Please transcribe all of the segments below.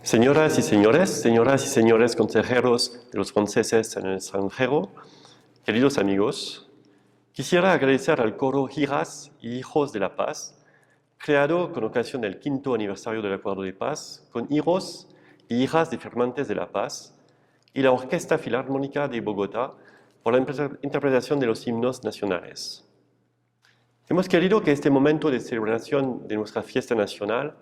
Señoras y señores consejeros de los franceses en el extranjero, queridos amigos, quisiera agradecer al coro Hijas y Hijos de la Paz, creado con ocasión del 5º aniversario del Acuerdo de Paz, con hijos y hijas de firmantes de la paz, y la Orquesta Filarmónica de Bogotá por la interpretación de los himnos nacionales. Hemos querido que este momento de celebración de nuestra fiesta nacional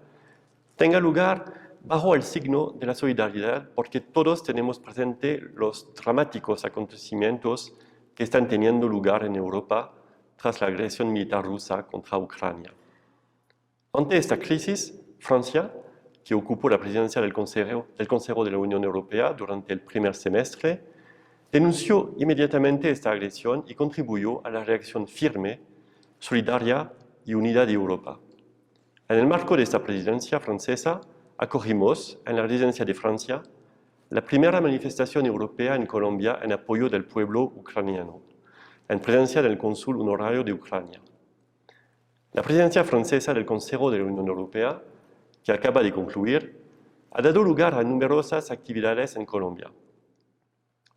tenga lugar bajo el signo de la solidaridad, porque todos tenemos presente los dramáticos acontecimientos que están teniendo lugar en Europa tras la agresión militar rusa contra Ucrania. Ante esta crisis, Francia, que ocupó la presidencia del Consejo de la Unión Europea durante el primer semestre, denunció inmediatamente esta agresión y contribuyó a la reacción firme, solidaria y unida de Europa. En el marco de esta presidencia francesa, acogimos en la residencia de Francia la primera manifestación europea en Colombia en apoyo del pueblo ucraniano, en presencia del cónsul honorario de Ucrania. La presidencia francesa del Consejo de la Unión Europea, que acaba de concluir, ha dado lugar a numerosas actividades en Colombia.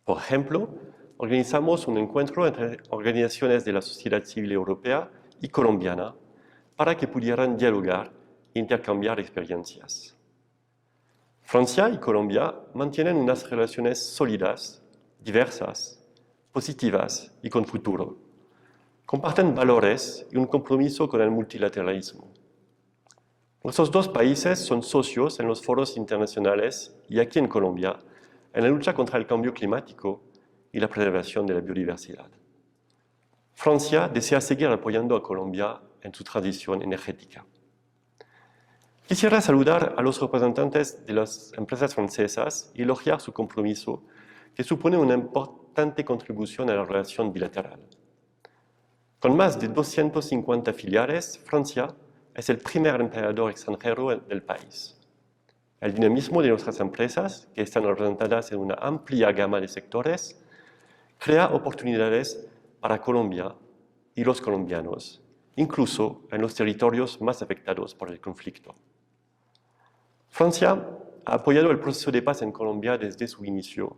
Por ejemplo, organizamos un encuentro entre organizaciones de la sociedad civil europea y colombiana para que pudieran dialogar e intercambiar experiencias. Francia y Colombia mantienen unas relaciones sólidas, diversas, positivas y con futuro. Comparten valores y un compromiso con el multilateralismo. Nuestros dos países son socios en los foros internacionales y aquí en Colombia, en la lucha contra el cambio climático y la preservación de la biodiversidad. Francia desea seguir apoyando a Colombia en su transición energética. Quisiera saludar a los representantes de las empresas francesas y elogiar su compromiso, que supone una importante contribución a la relación bilateral. Con más de 250 filiales, Francia es el primer empleador extranjero del país. El dinamismo de nuestras empresas, que están representadas en una amplia gama de sectores, crea oportunidades para Colombia y los colombianos, incluso en los territorios más afectados por el conflicto. Francia ha apoyado el proceso de paz en Colombia desde su inicio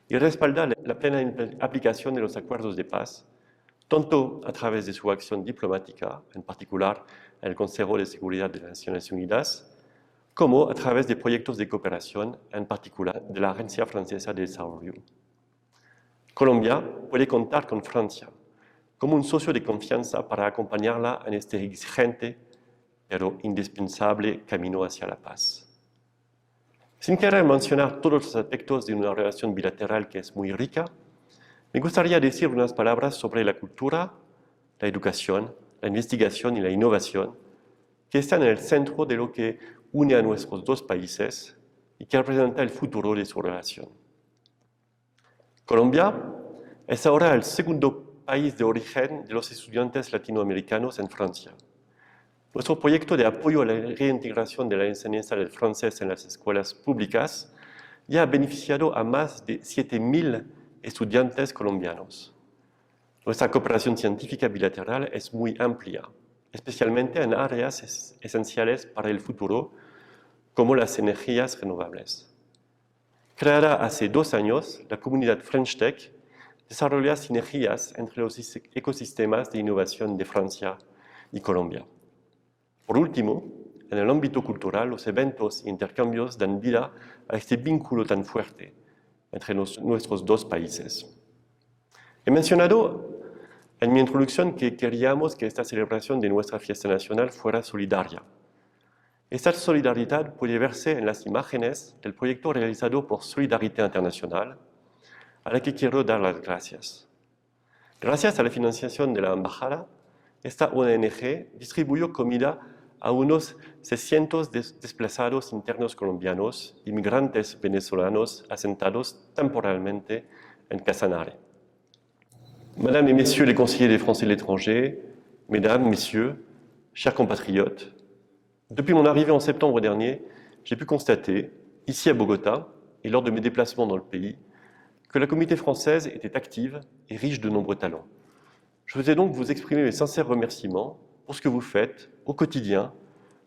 y respalda la plena aplicación de los acuerdos de paz, tanto a través de su acción diplomática, en particular en el Consejo de Seguridad de las Naciones Unidas, como a través de proyectos de cooperación, en particular de la Agencia Francesa de Desarrollo. Colombia puede contar con Francia como un socio de confianza para acompañarla en este exigente pero indispensable camino hacia la paz. Sin querer mencionar todos los aspectos de una relación bilateral que es muy rica, me gustaría decir unas palabras sobre la cultura, la educación, la investigación y la innovación, que están en el centro de lo que une a nuestros dos países y que representa el futuro de su relación. Colombia es ahora el segundo país de origen de los estudiantes latinoamericanos en Francia. Nuestro proyecto de apoyo a la reintegración de la enseñanza del francés en las escuelas públicas ya ha beneficiado a más de 7.000 estudiantes colombianos. Nuestra cooperación científica bilateral es muy amplia, especialmente en áreas esenciales para el futuro, como las energías renovables. Creada hace 2 años, la comunidad French Tech desarrolla sinergias entre los ecosistemas de innovación de Francia y Colombia. Por último, en el ámbito cultural, los eventos e intercambios dan vida a este vínculo tan fuerte entre nuestros dos países. He mencionado en mi introducción que queríamos que esta celebración de nuestra fiesta nacional fuera solidaria. Esta solidaridad puede verse en las imágenes del proyecto realizado por Solidarité Internacional, a la que quiero dar las gracias. Gracias a la financiación de la embajada, esta ONG distribuyó comida a unos 600 desplazados internos colombianos, inmigrantes venezolanos asentados temporalmente en Casanare. Madame et Messieurs les conseillers des Français de l'étranger, Mesdames, Messieurs, chers compatriotes, depuis mon arrivée en septembre dernier, j'ai pu constater, ici à Bogota et lors de mes déplacements dans le pays, que la communauté française était active et riche de nombreux talents. Je voudrais donc vous exprimer mes sincères remerciements pour ce que vous faites au quotidien,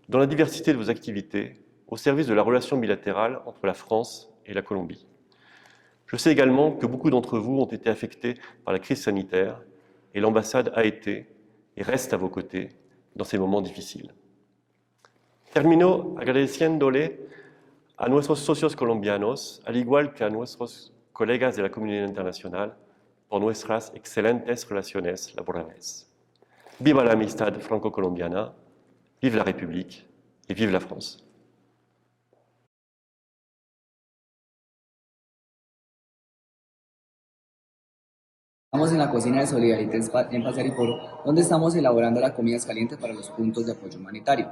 dans la diversité de vos activités au service de la relation bilatérale entre la France et la Colombie. Je sais également que beaucoup d'entre vous ont été affectés par la crise sanitaire et l'ambassade a été et reste à vos côtés dans ces moments difficiles. Termino agradeciéndole a nuestros socios colombianos, al igual que a nuestros colegas de la comunidad internacional, por nuestras excelentes relaciones laborales. Viva la amistad franco-colombiana, vive la République et vive la France. Estamos en la cocina de Solidaridad en Pasariporo, donde estamos elaborando las comidas calientes para los puntos de apoyo humanitario.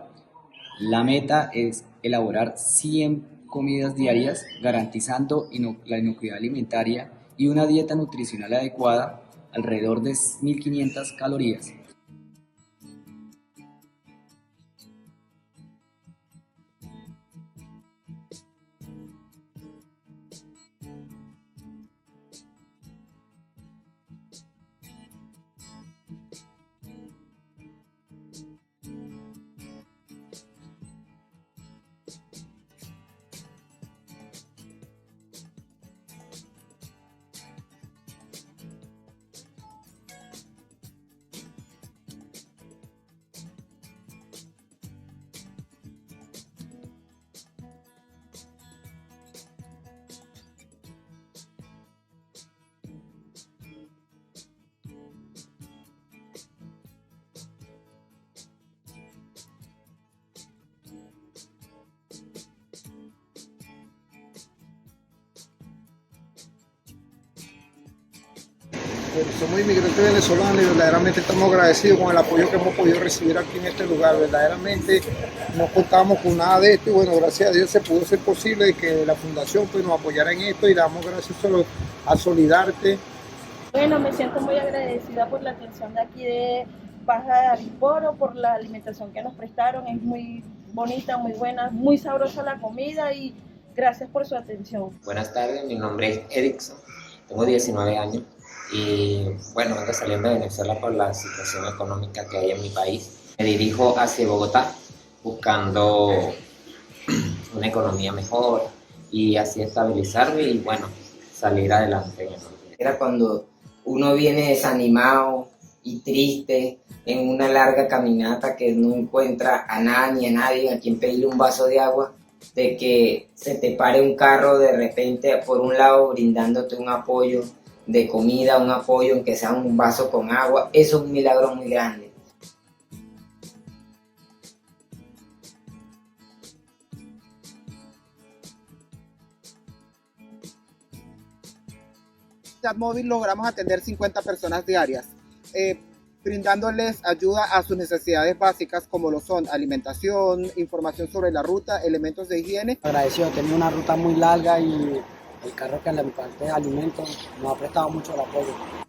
La meta es elaborar 100 comidas diarias, garantizando la inocuidad alimentaria y una dieta nutricional adecuada, alrededor de 1.500 calorías. Somos inmigrantes venezolanos y verdaderamente estamos agradecidos con el apoyo que hemos podido recibir aquí en este lugar. Verdaderamente no contábamos con nada de esto y bueno, gracias a Dios se pudo ser posible que la fundación pues, nos apoyara en esto y damos gracias solo a Solidarte. Bueno, me siento muy agradecida por la atención de aquí de Pasariporo, por la alimentación que nos prestaron. Es muy bonita, muy buena, muy sabrosa la comida y gracias por su atención. Buenas tardes, mi nombre es Erickson, tengo 19 años. Y bueno, vengo saliendo de Venezuela por la situación económica que hay en mi país. Me dirijo hacia Bogotá buscando una economía mejor y así estabilizarme y bueno, salir adelante. Era cuando uno viene desanimado y triste en una larga caminata que no encuentra a nada ni a nadie a quien pedirle un vaso de agua, de que se te pare un carro de repente por un lado brindándote un apoyo de comida, un apoyo, aunque sea un vaso con agua, eso es un milagro muy grande. Chat móvil logramos atender 50 personas diarias, brindándoles ayuda a sus necesidades básicas como lo son alimentación, información sobre la ruta, elementos de higiene. Agradecido, tenía una ruta muy larga y el carro que le imparte alimentos nos ha prestado mucho el apoyo.